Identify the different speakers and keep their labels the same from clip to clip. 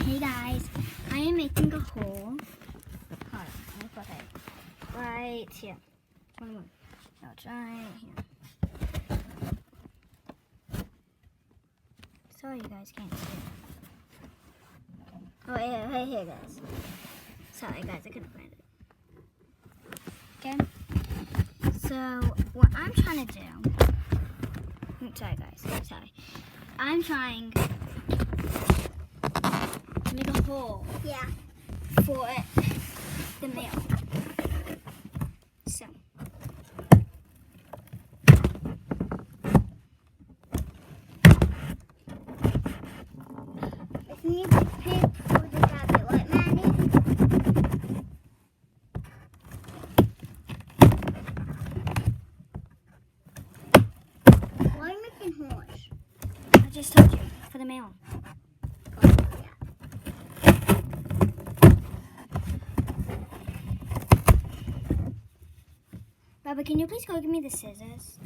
Speaker 1: Hey guys, I am making a hole. Hold on, let me put it right here. No, it's right here. Sorry you guys can't see it. Oh, yeah, right here guys. Sorry guys, I couldn't find it. Okay? So, what I'm trying to do... Sorry guys, sorry. I'm trying to make a hole.
Speaker 2: Yeah.
Speaker 1: For the mail. So.
Speaker 2: If you need to pick for the rabbit, right, Manny? Why are you making horse?
Speaker 1: I just told you, for the mail. Baba, can you please go give me the scissors?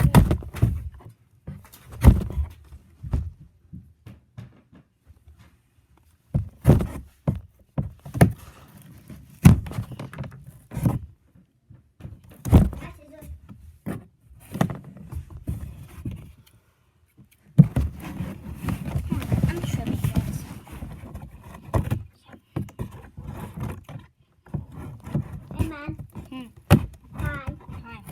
Speaker 1: I'm tripping this.
Speaker 2: Hey, man. Hi.
Speaker 1: Hi.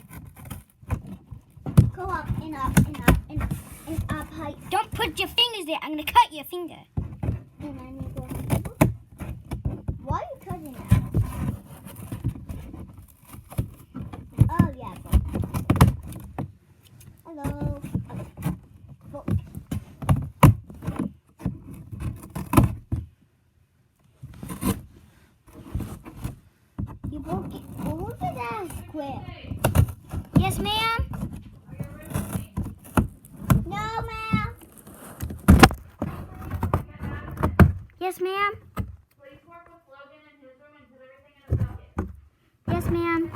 Speaker 2: Go up and up and up and up and up high.
Speaker 1: Don't put your fingers there. I'm gonna cut your finger.
Speaker 2: And then you go. Why are you cutting it? Oh, yeah. Hello. Look. You broke it. Well, look at that square.
Speaker 1: Yes, ma'am.
Speaker 2: No, ma'am.
Speaker 1: Yes, ma'am. Yes, ma'am.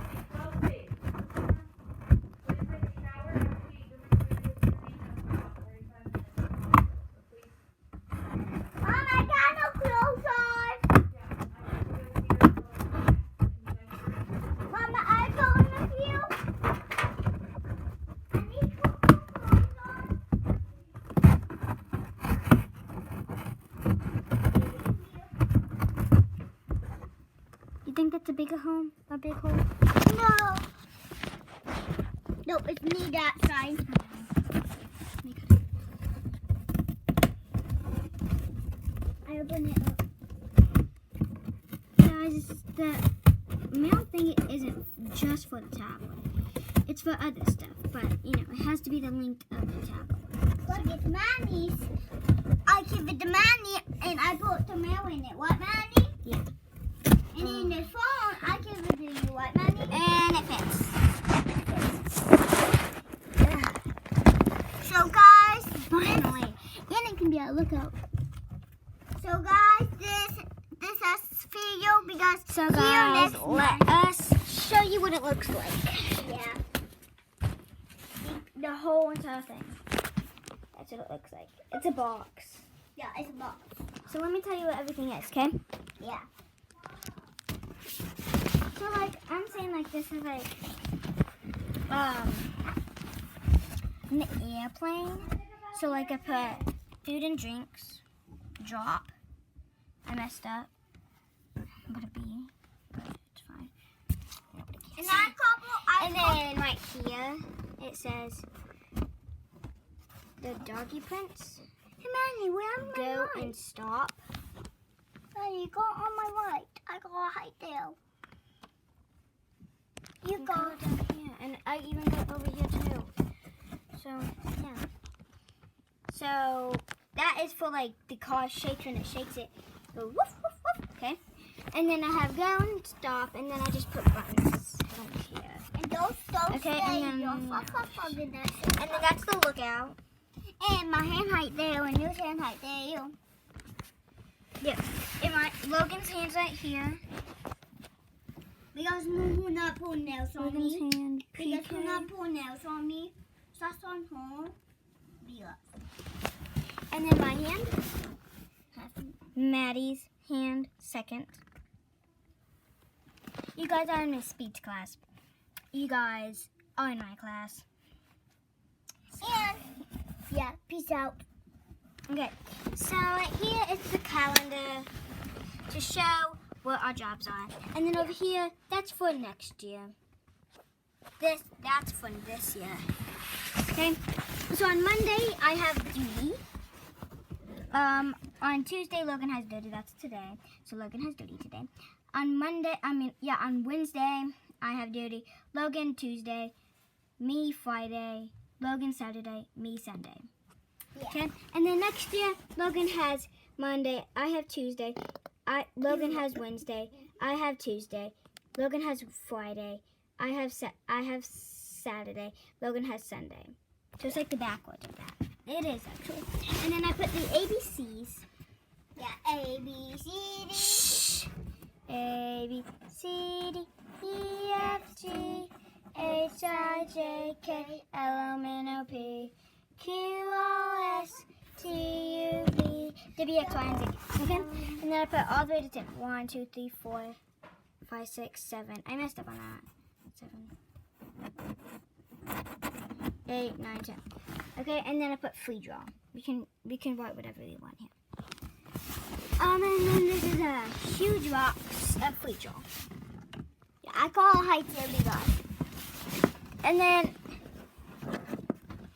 Speaker 2: Mom, I got no clothes on. Mama, I go with you. I need to put clothes on.
Speaker 1: You think that's a bigger home? A big hole?
Speaker 2: No. Nope, it's me that side. I open it up.
Speaker 1: Guys, the mail thing isn't just for the tablet. It's for other stuff, but it has to be the link of the tablet.
Speaker 2: Look, it's Manny's. I give it to Manny and I put the mail in it. What, Manny?
Speaker 1: Yeah.
Speaker 2: And in the phone, I give it to you. What, Manny?
Speaker 1: And it fits.
Speaker 2: So, guys,
Speaker 1: Finally.
Speaker 2: Yannick can be a lookout. So, guys, this is video because
Speaker 1: So
Speaker 2: see you
Speaker 1: guys,
Speaker 2: next
Speaker 1: let
Speaker 2: time.
Speaker 1: us show you what it looks like.
Speaker 2: Yeah.
Speaker 1: The whole entire thing. That's what it looks like. It's a box.
Speaker 2: Yeah, it's a box.
Speaker 1: So let me tell you what everything is, okay?
Speaker 2: Yeah.
Speaker 1: So I'm saying this is an airplane. So I put food and drinks, drop. I messed up. Put a B, but it's fine. Nobody can
Speaker 2: And
Speaker 1: see.
Speaker 2: I couple,
Speaker 1: And then right here, it says the doggy prints.
Speaker 2: Hey, Manny, where am I?
Speaker 1: Go and stop.
Speaker 2: Manny, go on my right. I go right there. You
Speaker 1: And
Speaker 2: go.
Speaker 1: down here. And I even got over here too. So, yeah. So, that is for the car shakes when it shakes it. Go woof, woof, woof. Okay. And then I have go and stop. And then I just put buttons right here.
Speaker 2: And those
Speaker 1: Okay,
Speaker 2: stay.
Speaker 1: and then-
Speaker 2: And
Speaker 1: And then that's the lookout.
Speaker 2: and my hand right there and your hand right there.
Speaker 1: Yeah. And Logan's hand's right here.
Speaker 2: Because who not pull nails on
Speaker 1: Logan's
Speaker 2: me?
Speaker 1: hand.
Speaker 2: Because who
Speaker 1: PK.
Speaker 2: not pull nails on me? So that's on home. Yeah.
Speaker 1: And then my hand. Maddie's hand second. You guys are in a speech class. You guys are in my class.
Speaker 2: And yeah, peace out.
Speaker 1: Okay, so here is the calendar to show what our jobs are. And then over here, that's for next year. That's for this year. Okay, so on Monday, I have duty. On Tuesday, Logan has duty. That's today. So Logan has duty today. On Wednesday, I have duty. Logan Tuesday, me Friday, Logan Saturday, me Sunday.
Speaker 2: Yeah.
Speaker 1: Okay, and then next year, Logan has Monday. I have Tuesday. Logan has Wednesday. I have Tuesday. Logan has Friday. I have Saturday. Logan has Sunday. So it's like the backwards of that. It is actually. And then I put the ABCs.
Speaker 2: Yeah, A, B, C, D.
Speaker 1: Shh. A, B, C, D, E, F, G, H, I, J, K, L, M, N, O, P, Q, R, S, T, U, V, W, X, Y, and Z. Okay? And then I put all the way to 10. 1, 2, 3, 4, 5, 6, 7. I messed up on that. 7, 8, 9, 10. Okay, and then I put free draw. We can write whatever we want here. And then this is a huge box of free draw.
Speaker 2: Yeah, I call it height every guy.
Speaker 1: And then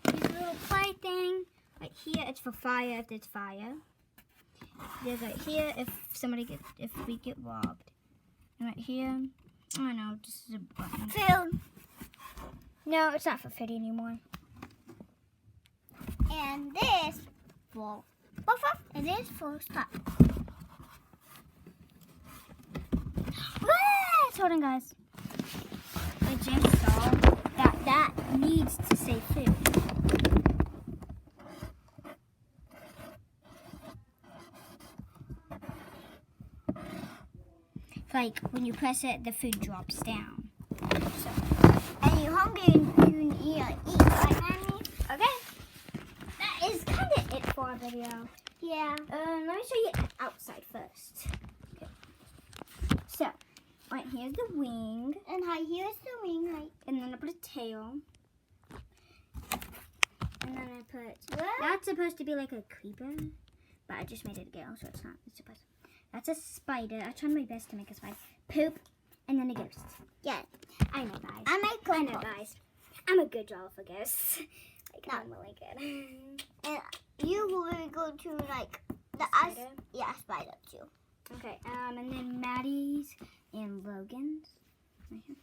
Speaker 1: this little play thing right here. It's for fire if there's fire. There's right here if we get robbed. And right here, I don't know, this is a button.
Speaker 2: Food.
Speaker 1: No, it's not for Fiddy anymore.
Speaker 2: And this for buffer. And this for stop.
Speaker 1: Hold on, guys. I just saw that needs to say food. Like when you press it, the food drops down. So,
Speaker 2: And you're hungry and you need to eat, right, Mommy?
Speaker 1: okay. That is kind of it for our video.
Speaker 2: Yeah.
Speaker 1: Let me show you outside first. Okay. So, right here's the wing,
Speaker 2: And how here's the wing, right?
Speaker 1: and then I put a tail, and then I put.
Speaker 2: What?
Speaker 1: That's supposed to be like a creeper, but I just made it a girl, so it's not. It's supposed. That's a spider. I tried my best to make a spider. Poop, and then a ghost.
Speaker 2: Yeah.
Speaker 1: I know, guys.
Speaker 2: I make
Speaker 1: I know,
Speaker 2: compost.
Speaker 1: guys. I'm a good drawer for ghosts. Like,
Speaker 2: No.
Speaker 1: I'm really good.
Speaker 2: And you will go to like the
Speaker 1: Spider?
Speaker 2: Yeah, spider too.
Speaker 1: Okay, and then Maddie's and Logan's. Right here.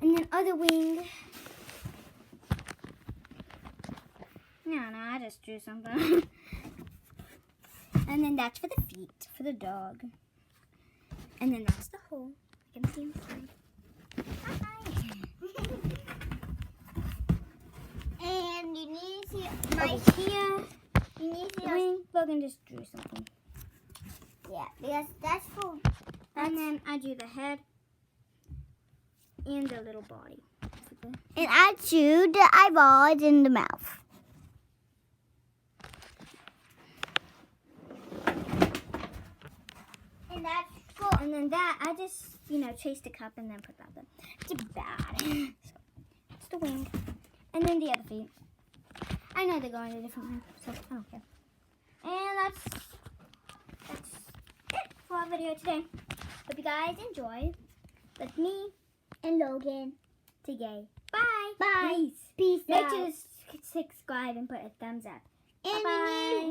Speaker 1: And then other wing. No, I just drew something. And then that's for the feet, for the dog. And then that's the hole. I can see inside.
Speaker 2: And you need to see my
Speaker 1: Over here,
Speaker 2: you need to
Speaker 1: the wing. Logan just drew something.
Speaker 2: yeah, because that's for
Speaker 1: And then I drew the head and the little body.
Speaker 2: and I drew the eyeballs in the mouth. And that's for
Speaker 1: And then that, I just, chased a cup and then put that there. It's bad. So, it's the wing. And then the other feet. I know they're going a different way, so I don't care. And that's it for our video today. Hope you guys enjoy. With me
Speaker 2: and Logan.
Speaker 1: today. Bye.
Speaker 2: Bye.
Speaker 1: Peace.
Speaker 2: Peace
Speaker 1: Make
Speaker 2: out.
Speaker 1: sure to subscribe and put a thumbs up.
Speaker 2: And
Speaker 1: Bye-bye.
Speaker 2: you need